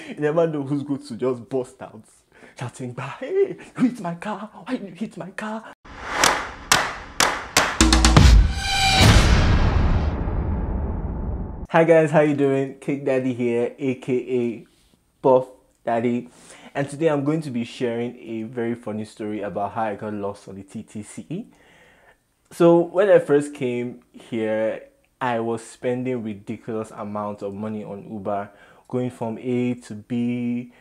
You never know who's going to just bust out, shouting back, "Hey, you hit my car! Why did you hit my car?" Hi guys, how you doing? Cake Daddy here, aka Buff Daddy, and today I'm going to be sharing a very funny story about how I got lost on the TTC. So when I first came here, I was spending ridiculous amounts of money on Uber, going from A to B,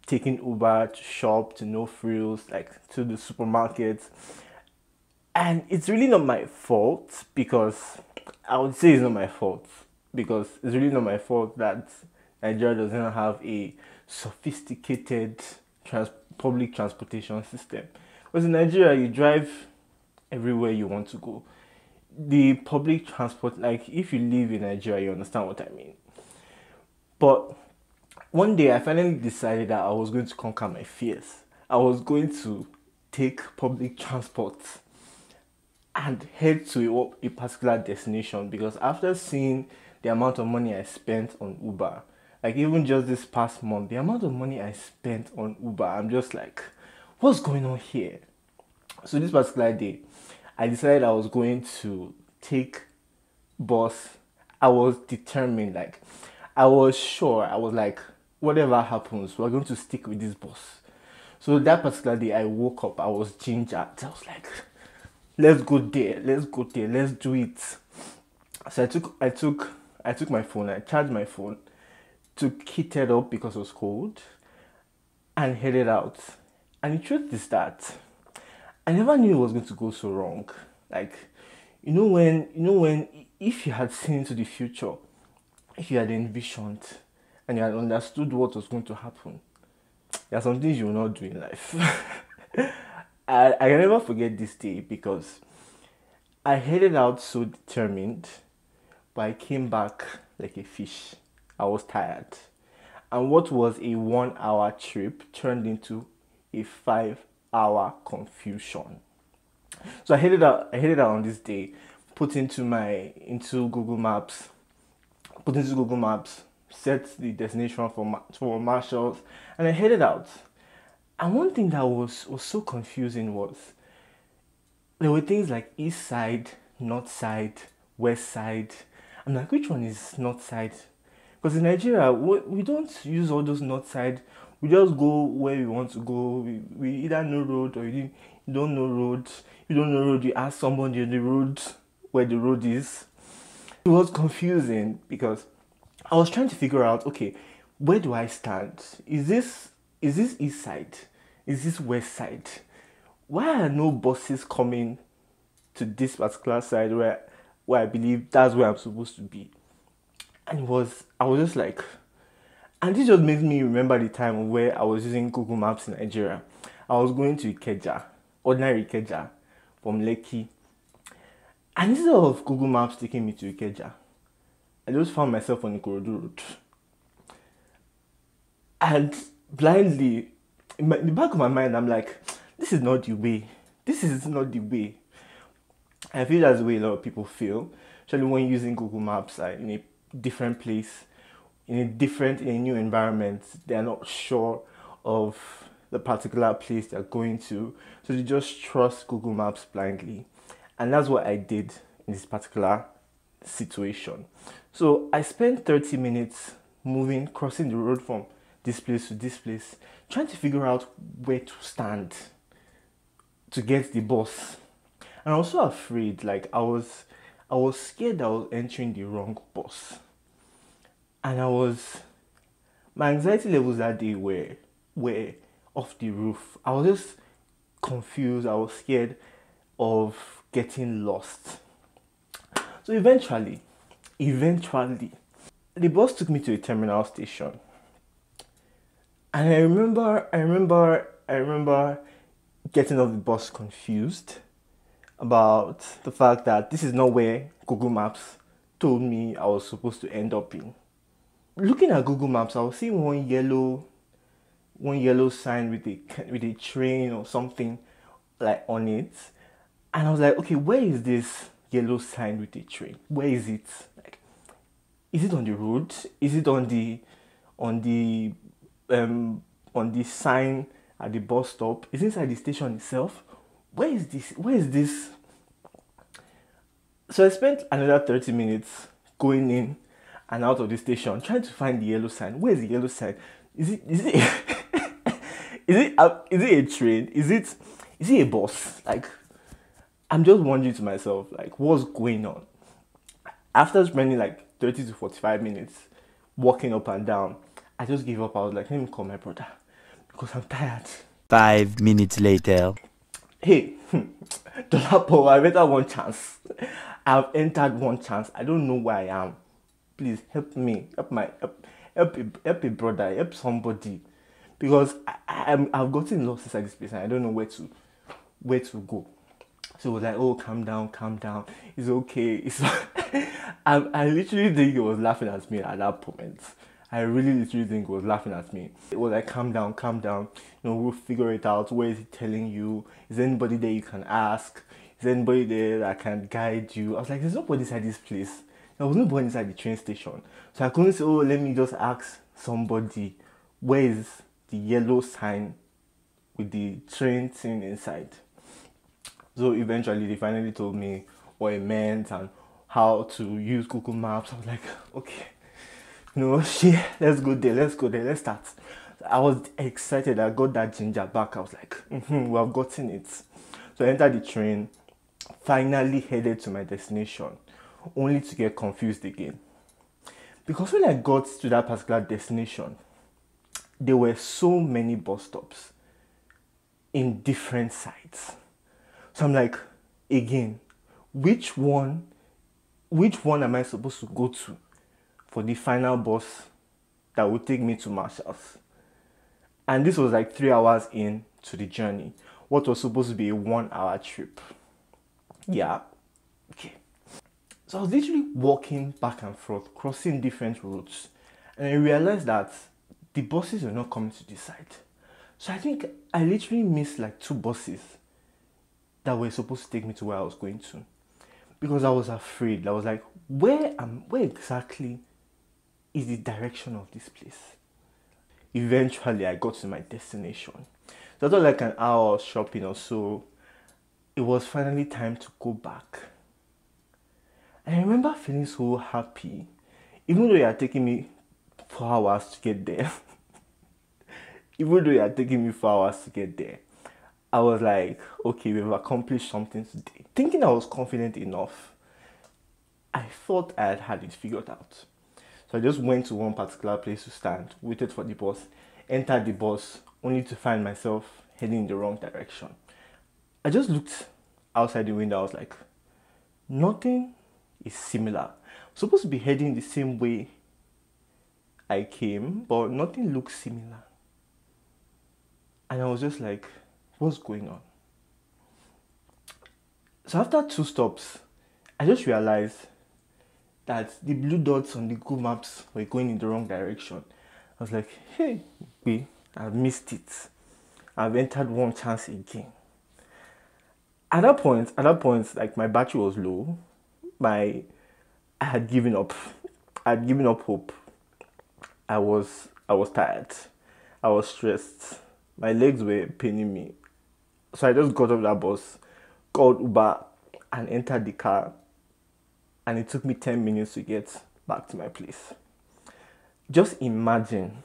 taking Uber to shop, to no frills, like to the supermarket. And it's really not my fault because I would say it's not my fault because it's really not my fault that Nigeria doesn't have a sophisticated public transportation system. Because in Nigeria, you drive everywhere you want to go. The public transport, like if you live in Nigeria, you understand what I mean. But one day I finally decided that I was going to conquer my fears. I was going to take public transport and head to a particular destination, because after seeing the amount of money I spent on Uber, like even just this past month, the amount of money I spent on Uber, I'm just like, what's going on here? So this particular day, I decided I was going to take bus. I was determined, like I was sure, I was like, whatever happens, we're going to stick with this bus. So that particular day I woke up, I was gingered. I was like, let's go there, let's do it. So I took my phone, I charged my phone, took heated up because it was cold, and headed out. And the truth is that I never knew it was going to go so wrong. Like, when if you had seen into the future, if you had envisioned and you had understood what was going to happen, there are some things you will not do in life. I can never forget this day because I headed out so determined, but I came back like a fish. I was tired. And what was a 1 hour trip turned into a 5 hour confusion. So I headed out on this day, put into Google Maps, set the destination for Marshalls, and I headed out. And one thing that was so confusing was there were things like east side, north side, west side. I'm like, which one is north side? Because in Nigeria, we don't use all those north side. We just go where we want to go. We either know road or you don't know road. You don't know road, you ask somebody on the road where the road is. It was confusing because I was trying to figure out, okay, where do I stand? Is this east side? Is this west side? Why are no buses coming to this particular side where I believe that's where I'm supposed to be? And I was just like, and this just makes me remember the time where I was using Google Maps in Nigeria. I was going to Ikeja, ordinary Ikeja, from Lekki. And instead of Google Maps taking me to Ikeja, I just found myself on Ikorodu Road. And blindly, in the back of my mind, I'm like, this is not the way. This is not the way. I feel that's the way a lot of people feel, especially when using Google Maps in a different place, in a new environment. They're not sure of the particular place they're going to, so they just trust Google Maps blindly. And that's what I did in this particular situation. So I spent 30 minutes crossing the road from this place to this place, trying to figure out where to stand to get the bus. And I was so afraid, like I was scared that I was entering the wrong bus. And my anxiety levels that day were off the roof. I was just confused. I was scared of getting lost. So eventually, the bus took me to a terminal station. And I remember getting off the bus confused about the fact that this is not where Google Maps told me I was supposed to end up in. Looking at Google Maps, I was seeing one yellow sign with a train or something like on it. And I was like, okay, where is this yellow sign with a train? Where is it? Like, is it on the road? Is it on the on the um on the sign at the bus stop. It's inside the station itself. Where is this? Where is this? So I spent another 30 minutes going in and out of the station trying to find the yellow sign. Where is the yellow sign? Is it is it a train? Is it a bus? Like, I'm just wondering to myself, like, what's going on? After spending like 30 to 45 minutes walking up and down, I just gave up. I was like, let me call my brother because I'm tired. 5 minutes later. Hey, Dolapo, I've entered one chance. I've entered one chance. I don't know where I am. Please help me. Help a brother. Help somebody. Because I've gotten lost inside this place and I don't know where to go. So it was like, oh, calm down. It's okay. I literally think he was laughing at me at that moment. I really literally think he was laughing at me. It was like, calm down. You know, we'll figure it out. Where is he telling you? Is there anybody there you can ask? Is there anybody there that can guide you? I was like, there's nobody inside this place. There was nobody inside the train station. So I couldn't say, oh, let me just ask somebody, where is the yellow sign with the train thing inside? So eventually they finally told me what it meant and how to use Google Maps. I was like, okay, you know, let's go there, let's start. I was excited. I got that ginger back. I was like, we have gotten it. So I entered the train, finally headed to my destination, only to get confused again. Because when I got to that particular destination, there were so many bus stops in different sites. So I'm like, again, which one am I supposed to go to for the final bus that would take me to Marshall's? And this was like 3 hours into the journey. What was supposed to be a 1 hour trip. Yeah. Okay. So I was literally walking back and forth, crossing different routes. And I realized that the buses were not coming to this side. So I think I literally missed like 2 buses that were supposed to take me to where I was going to. Because I was afraid. I was like, where exactly is the direction of this place? Eventually, I got to my destination. So after like an hour of shopping or so, it was finally time to go back. And I remember feeling so happy, even though it had taken me 4 hours to get there. I was like, okay, we've accomplished something today. Thinking I was confident enough, I thought I had it figured out. So I just went to one particular place to stand, waited for the bus, entered the bus, only to find myself heading in the wrong direction. I just looked outside the window. I was like, nothing is similar. I'm supposed to be heading the same way I came, but nothing looks similar. And I was just like, what's going on? So after 2 stops, I just realized that the blue dots on the Google Maps were going in the wrong direction. I was like, hey, I've missed it. I've entered one chance again. At that point, like my battery was low. I had given up. I had given up hope. I was tired. I was stressed. My legs were paining me. So I just got off that bus, called Uber, and entered the car. And it took me 10 minutes to get back to my place. Just imagine,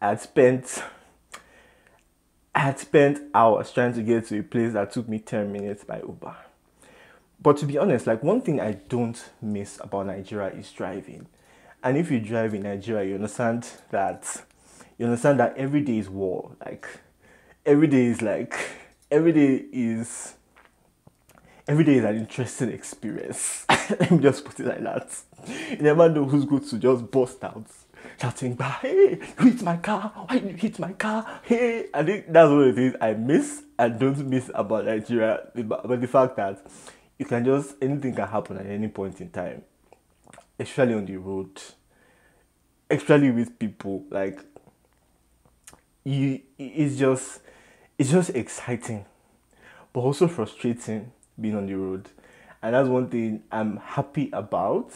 I had spent hours trying to get to a place that took me 10 minutes by Uber. But to be honest, like, one thing I don't miss about Nigeria is driving. And if you drive in Nigeria, you understand that every day is war. Like, every day is an interesting experience. Let me just put it like that. You never know who's going to just burst out shouting, hey, you hit my car, why did you hit my car? Hey, I think that's one of the things I miss and don't miss about Nigeria. But the fact that anything can happen at any point in time, especially on the road, especially with people. Like, it's just exciting, but also frustrating being on the road. And that's one thing I'm happy about.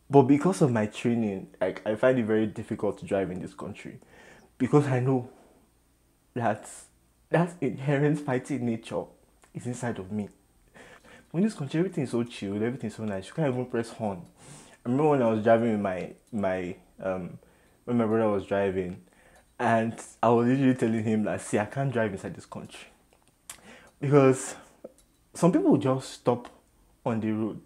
But because of my training, like I find it very difficult to drive in this country because I know that that inherent fighting nature is inside of me. When this country, everything is so chilled, everything is so nice. You can't even press horn. I remember when I was driving with when my brother was driving, and I was literally telling him that, see, I can't drive inside this country because some people just stop on the road.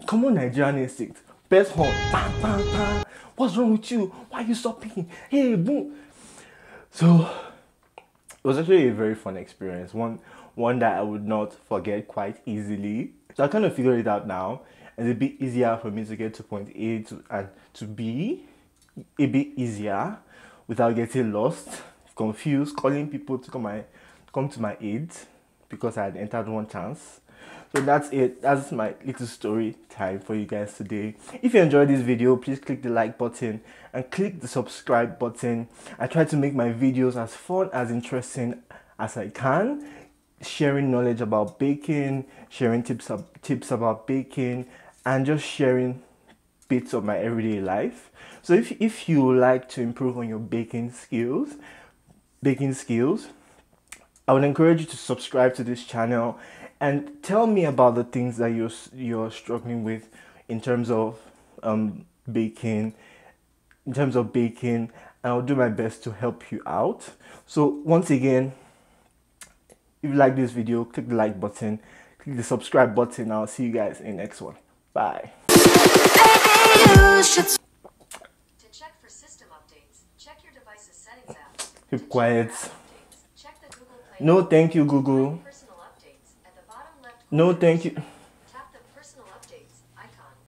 Common Nigerian instinct. Press horn. Bang, bang, bang. What's wrong with you? Why are you stopping? Hey, boom. So it was actually a very fun experience. One that I would not forget quite easily. So I kind of figured it out now. It's a bit easier for me to get to point A to B. A bit easier without getting lost, confused, calling people to come to my aid because I had entered one chance. So that's it. That's my little story time for you guys today. If you enjoyed this video, please click the like button and click the subscribe button. I try to make my videos as fun, as interesting as I can, sharing knowledge about baking, sharing tips about baking, and just sharing bits of my everyday life. So if you like to improve on your baking skills, I would encourage you to subscribe to this channel and tell me about the things that you're struggling with in terms of baking, and I'll do my best to help you out. So once again, if you like this video, click the like button, click the subscribe button. I'll see you guys in the next one. Bye. To check for system updates, check your device's settings app. Keep quiet. No, thank you, Google. No, thank you.